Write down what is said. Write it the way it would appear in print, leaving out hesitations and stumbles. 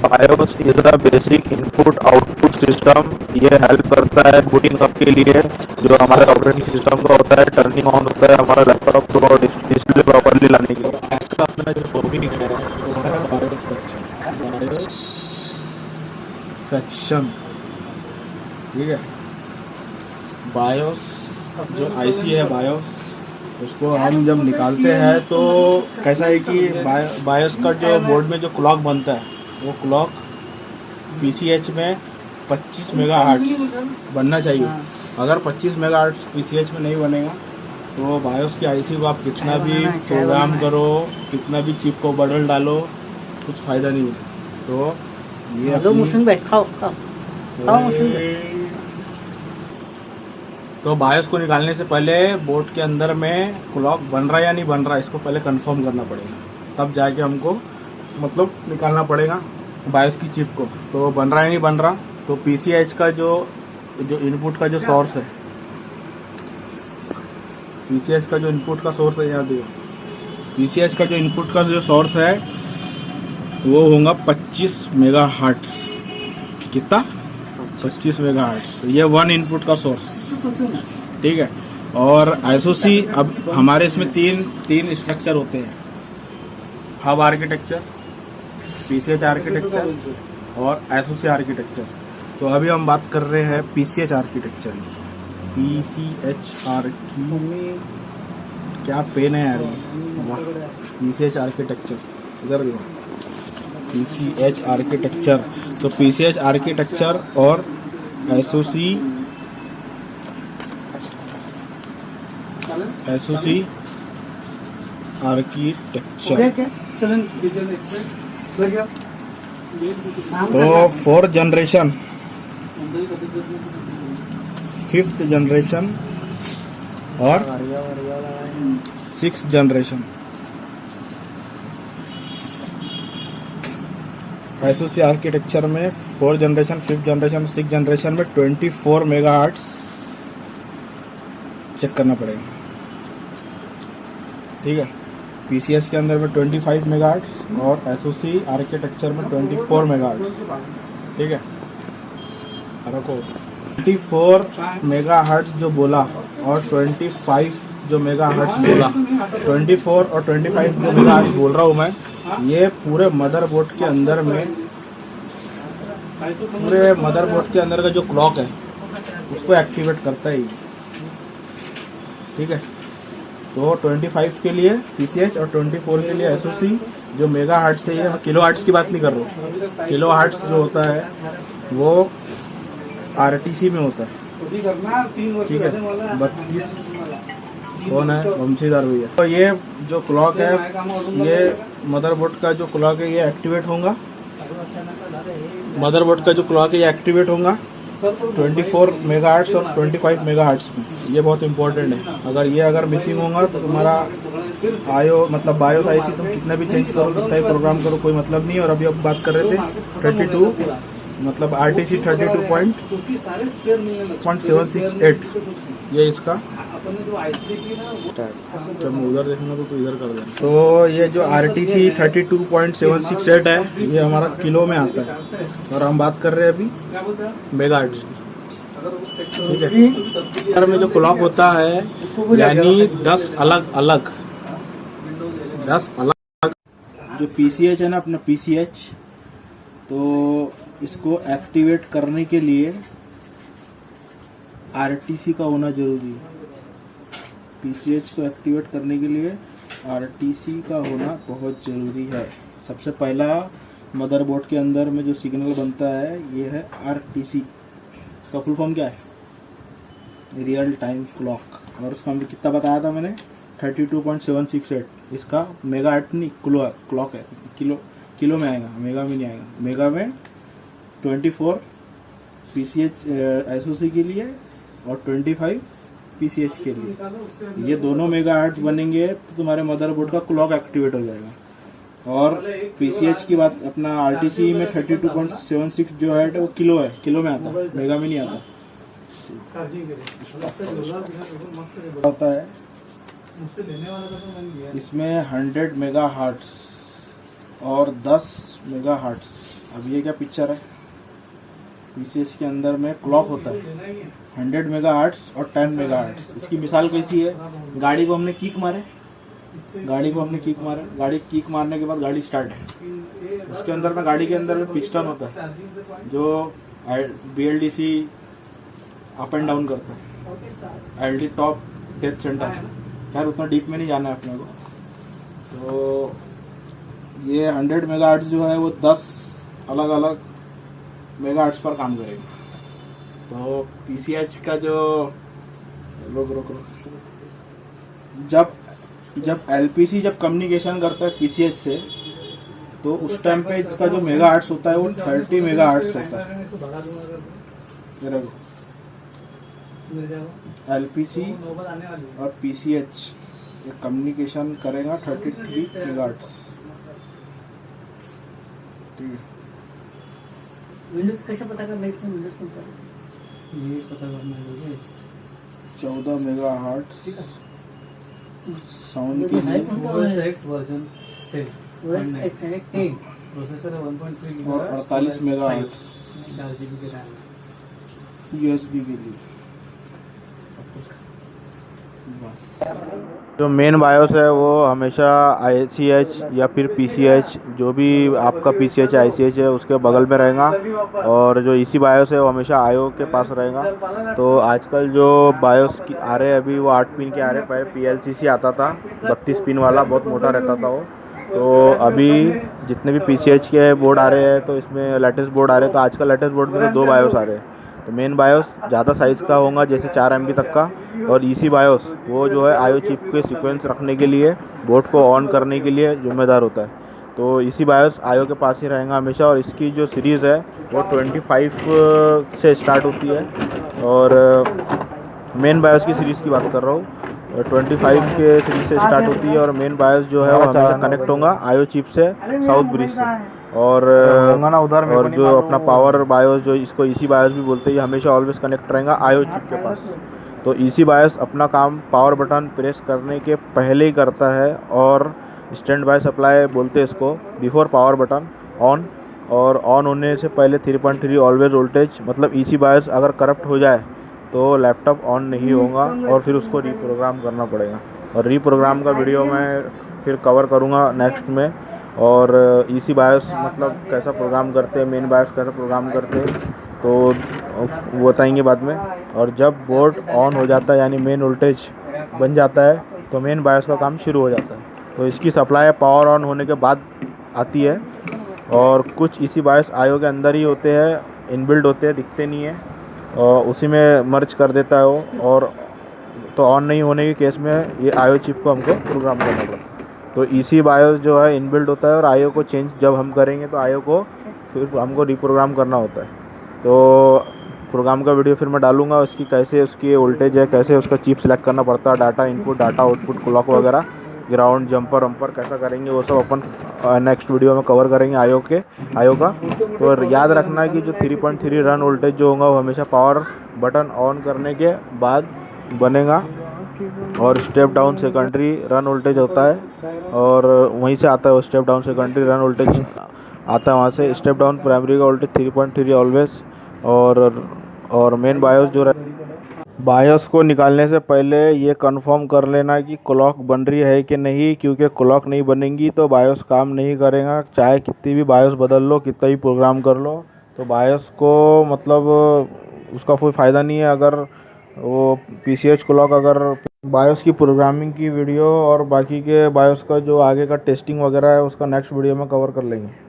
BIOS is the basic input output system. ये help करता है बूटिंग अप के लिए। जो हमारे ऑपरेटिंग सिस्टम का होता है, टर्निंग ऑन होता है हमारा लैपटॉप को और डिस्प्ले प्रॉपर्ली लाने के लिए। आज का अपना जो टॉपिक है वो है बायोस सेक्शन। बायोस सेक्शन, ठीक है। बायोस जो आईसी है बायोस, उसको हम जब निकालते हैं तो कैसा है कि बायोस का जो बोर्ड में जो क्लॉक बनता है वो क्लॉक पीसीएच में 25 मेगाहर्ट्ज बनना चाहिए। अगर 25 मेगाहर्ट्ज पीसीएच में नहीं बनेगा तो बायोस की आईसी को आप कितना भी प्रोग्राम करो, कितना भी चिप को बदल डालो, कुछ फायदा नहीं है। तो ये तो बायोस को निकालने से पहले बोर्ड के अंदर में क्लॉक बन रहा है या नहीं बन रहा, इसको पहले कंफर्म करना पड़ेगा, तब जाके हमको मतलब निकालना पड़ेगा बायोस की चिप को। तो बन रहा है नहीं बन रहा, तो पीसीएच का जो इनपुट का जो सोर्स है, पीसीएच का जो इनपुट का सोर्स है, याद देखो पीसीएच का जो इनपुट का जो सोर्स है वो होगा 25 मेगाहर्ट्ज। कितना? 25 मेगाहर्ट्ज। ये वन इनपुट का सोर्स, ठीक है। और एसओसी, अब हमारे इसमें तीन स्ट्रक्चर होते हैं, हब आर्किटेक्चर, पीसीएच आर्किटेक्चर और एसओसी आर्किटेक्चर। तो अभी हम बात कर रहे हैं पीसीएच आर्किटेक्चर की। पीसीएच आर्की, क्या पेन है यार, वाह। पीसीएच आर्किटेक्चर, इधर देखो, पीसीएच आर्किटेक्चर। तो पीसीएच आर्किटेक्चर और एसओसी आर्किटेक्चर। तो 4th जनरेशन, 5th जनरेशन और 6th जनरेशन। एसओसी आर्किटेक्चर में 4th generation, 5th generation, 6th generation में 24 मेगाहर्ट्ज चेक करना पड़ेगा, ठीक है। पीसीएस के अंदर में 25 मेगाहर्ट्ज और एसओसी आर्किटेक्चर में 24 मेगाहर्ट्ज, ठीक है। रखो 24 मेगाहर्ट्ज जो बोला और 25 जो मेगाहर्ट्ज बोला, 24 और 25 जो मेगाहर्ट्ज बोल रहा हूँ मैं, ये पूरे मदरबोर्ड के अंदर में, पूरे मदरबोर्ड के अंदर का जो क्लॉक है उसको एक्टिवेट करता है, ठीक है। तो 25 के लिए पीसीएच और 24 के लिए एसओसी। जो मेगा हर्ट्ज से, ये किलो हर्ट्ज की बात नहीं कर रहा हूँ, किलो हर्ट्ज जो होता है वो आरटीसी में होता है, ठीक है। 32 कौन है? वंशीधर भैया। तो ये जो क्लॉक है, ये मदरबोर्ड का जो क्लॉक है ये एक्टिवेट होगा, मदरबोर्ड का जो क्लॉक है ये एक्टिवेट होगा 24 मेगाहर्ट्ज और 25 मेगाहर्ट्ज में। ये बहुत इंपॉर्टेंट है। अगर मिसिंग होगा तो तुम्हारा मतलब बायोस आईसी तुम कितना भी चेंज करो, कितना भी प्रोग्राम करो, कोई मतलब नहीं। और अभी अब बात कर रहे थे 32 मतलब आरटीसी 32.768, ये इसका। जब मैं उधर देखूंगा तो इधर कर देना। तो ये जो आरटीसी 32.768 है ये हमारा किलो में आता है, और हम बात कर रहे हैं अभी मेगाहर्ट्ज की, ठीक है। में जो क्लॉक होता है यानी 10 अलग जो पीसीएच है ना, अपना पीसीएच, तो इसको एक्टिवेट करने के लिए आरटीसी का होना जरूरी है। पीसीएच को एक्टिवेट करने के लिए आरटीसी का होना बहुत जरूरी है। सबसे पहला मदरबोर्ड के अंदर में जो सिग्नल बनता है ये है आरटीसी। इसका फुल फॉर्म क्या है? Real time clock. और उसका हमने कितना बताया था मैंने? 32.768। इसका मेगाहर्ट्ज नहीं, क्लॉक है, किलो में आएगा, मेगा में नहीं आएगा। मेगा में 24 पीसीएच एसओसी के लिए और 25 पीसीएच के लिए। ये दोनों मेगाहर्ट्ज बनेंगे तो तुम्हारे मदरबोर्ड का क्लॉक एक्टिवेट हो जाएगा। और पीसीएच की बात, अपना आरटीसी में 32.76 जो है वो किलो है, किलो में आता है, मेगा में नहीं आता होता है। इसमें 100 मेगाहर्ट्ज और 10 मेगाहर्ट्ज अब ये क्या पिक्चर है, पीसीएच के अंदर में क्लॉक होता है 100 मेगाहर्ट्ज और 10 मेगाहर्ट्ज। इसकी मिसाल कैसी है, गाड़ी को हमने किक मारे, गाड़ी किक मारने के बाद गाड़ी स्टार्ट है, उसके अंदर में गाड़ी के अंदर में पिस्टन होता है जो BLDC अप एंड डाउन करता है, LD टॉप डेथ सेंटर। खैर उतना डीप में नहीं जाना है अपने को। तो ये 100 मेगाहर्ट्ज जो है वो 10 अलग अलग मेगाहर्ट्ज पर काम करेगा। तो पीसीएच का जो रुक जब एलपीसी जब कम्युनिकेशन करता है पीसीएच से, तो उस टाइम पे इसका जो मेगाहर्ट्ज होता है वो 30 मेगाहर्ट्ज होता है। एलपीसी और पीसीएच ये कम्युनिकेशन करेगा 33 मेगाहर्ट्ज। विंडोज कैसे पता करना, इसमें विंडोज होता है ये पता करना है। 14 मेगाहर्ट्ज साउंड के लिए वर्जन 10 प्रोसेसर है 1.3 और 48 मेगाहर्ट्ज 4GB के रैम यूएसबी के लिए। बस जो मेन बायोस है वो हमेशा ICH या फिर PCH, जो भी आपका PCH ICH है उसके बगल में रहेगा, और जो EC बायोस है वो हमेशा IO के पास रहेगा। तो आजकल जो बायोस आ रहे हैं अभी वो 8 पिन के आ रहे हैं। पहले PLCC आता था 32 पिन वाला, बहुत मोटा रहता था वो। तो अभी जितने भी PCH के बोर्ड आ रहे हैं तो इसमें लेटेस्ट बोर्ड आ रहे हैं। तो आजकल लेटेस्ट बोर्ड में तो 2 बायोस आ रहे हैं। तो मेन बायोस ज़्यादा साइज़ का होगा, जैसे 4 MB तक का, और EC बायोस वो जो है IO चिप के सीक्वेंस रखने के लिए, बोर्ड को ऑन करने के लिए जिम्मेदार होता है। तो EC बायोस IO के पास ही रहेगा हमेशा। और इसकी जो सीरीज़ है वो 25 से स्टार्ट होती है, और मेन बायोस की सीरीज़ की बात कर रहा हूँ, 25 के सीरीज से स्टार्ट होती है। और मेन बायोस जो है वो हमेशा कनेक्ट होगा IO चिप से, साउथ ब्रिज से। और जो अपना पावर बायोस, जो इसको EC बायोस भी बोलते हैं, ये हमेशा ऑलवेज कनेक्ट रहेगा IO चिप के पास। तो EC बायोस अपना काम पावर बटन प्रेस करने के पहले ही करता है, और स्टैंड बाय सप्लाई बोलते हैं इसको, बिफोर पावर बटन ऑन। और ऑन होने से पहले 3.3 ऑलवेज वोल्टेज, मतलब EC बायोस अगर करप्ट हो जाए तो लैपटॉप ऑन नहीं होगा, और फिर उसको रीप्रोग्राम करना पड़ेगा। और रीप्रोग्राम का वीडियो मैं फिर कवर करूँगा नेक्स्ट में। और EC बायोस मतलब कैसा प्रोग्राम करते हैं, मेन बायोस कैसा प्रोग्राम करते हैं, तो वो बताएंगे बाद में। और जब बोर्ड ऑन हो जाता है यानी मेन वोल्टेज बन जाता है, तो मेन बायोस का काम शुरू हो जाता है। तो इसकी सप्लाई पावर ऑन होने के बाद आती है। और कुछ EC बायोस IO के अंदर ही होते हैं, इनबिल्ड होते हैं, दिखते नहीं है, और उसी में मर्ज कर देता है वो। और तो ऑन नहीं होने के केस में ये IO चिप को हमको प्रोग्राम करना पड़ता है। तो EC बायोस जो है इनबिल्ड होता है, और IO को चेंज जब हम करेंगे तो IO को फिर हमको रीप्रोग्राम करना होता है। तो प्रोग्राम का वीडियो फिर मैं डालूंगा, उसकी कैसे उसकी वोल्टेज है, कैसे उसका चिप सेलेक्ट करना पड़ता है, data input, data output, clock वगैरह, ग्राउंड, जंपर वंपर कैसा करेंगे, वो सब अपन नेक्स्ट वीडियो में कवर करेंगे IO का। तो याद रखना कि जो 3.3 रन वोल्टेज जो होगा वो हमेशा पावर बटन ऑन करने के बाद बनेगा, और step down secondary run voltage होता है, और वहीं से आता है वो step down secondary run voltage आता है वहाँ से। स्टेप डाउन प्राइमरी का वोल्टेज 3.3 ऑलवेज। और मेन बायोस जो बायोस को निकालने से पहले ये कंफर्म कर लेना कि क्लॉक बन रही है कि नहीं, क्योंकि क्लॉक नहीं बनेगी तो बायोस काम नहीं करेगा। चाहे कितनी भी बायोस बदल लो, कितना भी प्रोग्राम कर लो, तो बायोस को मतलब उसका कोई फ़ायदा नहीं है अगर वो PCH क्लॉक। अगर बायोस की प्रोग्रामिंग की वीडियो और बाकी के बायोस का जो आगे का टेस्टिंग वगैरह है उसका नेक्स्ट वीडियो में कवर कर लेंगे।